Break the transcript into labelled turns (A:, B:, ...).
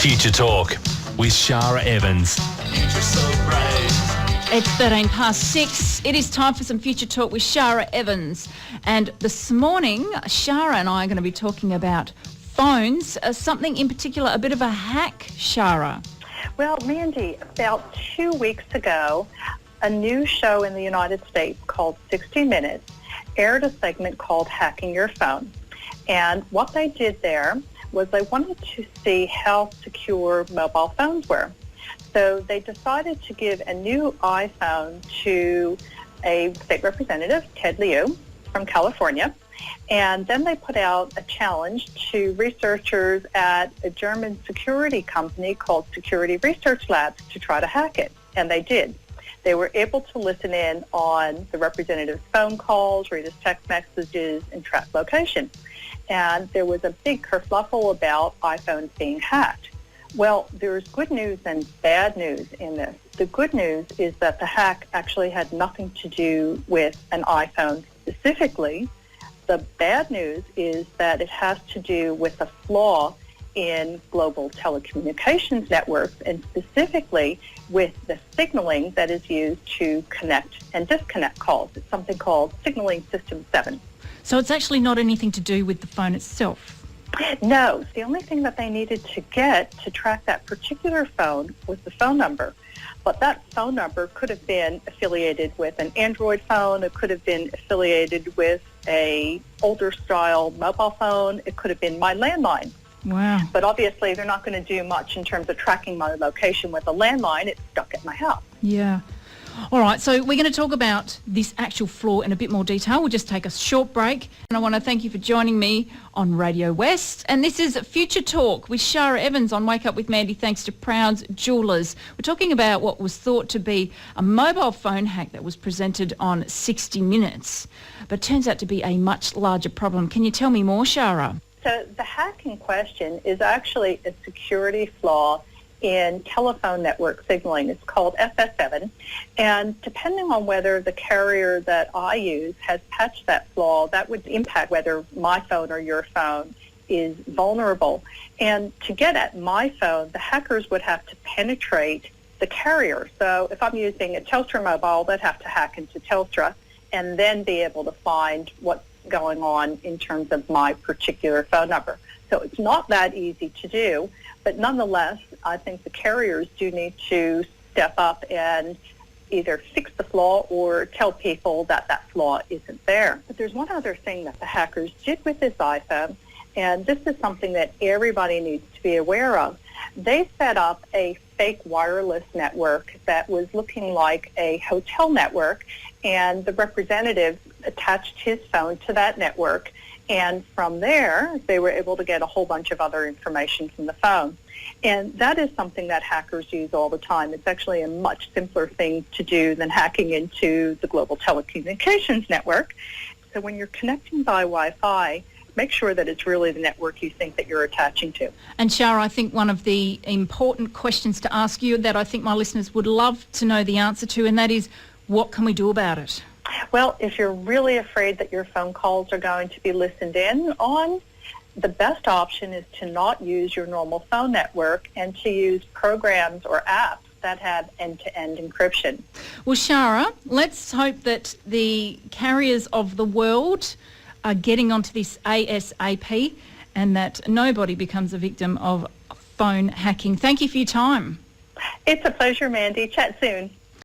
A: Future Talk with Shara Evans.
B: It's 6:13. It is time for some Future Talk with Shara Evans. And this morning, Shara and I are going to be talking about phones, something in particular, a bit of a hack, Shara.
C: Well, Mandy, about 2 weeks ago, a new show in the United States called 60 Minutes aired a segment called Hacking Your Phone. And what they did there was they wanted to see how secure mobile phones were. So they decided to give a new iPhone to a state representative, Ted Lieu, from California. And then they put out a challenge to researchers at a German security company called Security Research Labs to try to hack it. And they did. They were able to listen in on the representative's phone calls, read his text messages, and track location. And there was a big kerfluffle about iPhones being hacked. Well, there's good news and bad news in this. The good news is that the hack actually had nothing to do with an iPhone specifically. The bad news is that it has to do with a flaw in global telecommunications networks, and specifically with the signaling that is used to connect and disconnect calls. It's something called Signaling System 7.
B: So it's actually not anything to do with the phone itself?
C: No. The only thing that they needed to get to track that particular phone was the phone number. But that phone number could have been affiliated with an Android phone. It could have been affiliated with a older style mobile phone. It could have been my landline.
B: Wow.
C: But obviously they're not going to do much in terms of tracking my location with a landline. It's stuck at my house.
B: Yeah. All right, so we're going to talk about this actual flaw in a bit more detail. We'll just take a short break. And I want to thank you for joining me on Radio West. And this is Future Talk with Shara Evans on Wake Up with Mandy, thanks to Proud's Jewellers. We're talking about what was thought to be a mobile phone hack that was presented on 60 Minutes, but turns out to be a much larger problem. Can you tell me more, Shara?
C: So the hack in question is actually a security flaw in telephone network signaling. It's called FS7, and depending on whether the carrier that I use has patched that flaw, that would impact whether my phone or your phone is vulnerable. And to get at my phone, the hackers would have to penetrate the carrier. So if I'm using a Telstra mobile, they'd have to hack into Telstra and then be able to find what's going on in terms of my particular phone number. So it's not that easy to do, but nonetheless, I think the carriers do need to step up and either fix the flaw or tell people that that flaw isn't there. But there's one other thing that the hackers did with this iPhone, and this is something that everybody needs to be aware of. They set up a fake wireless network that was looking like a hotel network, and the representative attached his phone to that network, and from there they were able to get a whole bunch of other information from the phone. And that is something that hackers use all the time. It's actually a much simpler thing to do than hacking into the global telecommunications network. So when you're connecting by Wi-Fi, make sure that it's really the network you think that you're attaching to.
B: And Shara, I think one of the important questions to ask you that I think my listeners would love to know the answer to, and that is, what can we do about it?
C: Well, if you're really afraid that your phone calls are going to be listened in on, the best option is to not use your normal phone network and to use programs or apps that have end-to-end encryption.
B: Well, Shara, let's hope that the carriers of the world are getting onto this ASAP and that nobody becomes a victim of phone hacking. Thank you for your time.
C: It's a pleasure, Mandy. Chat soon.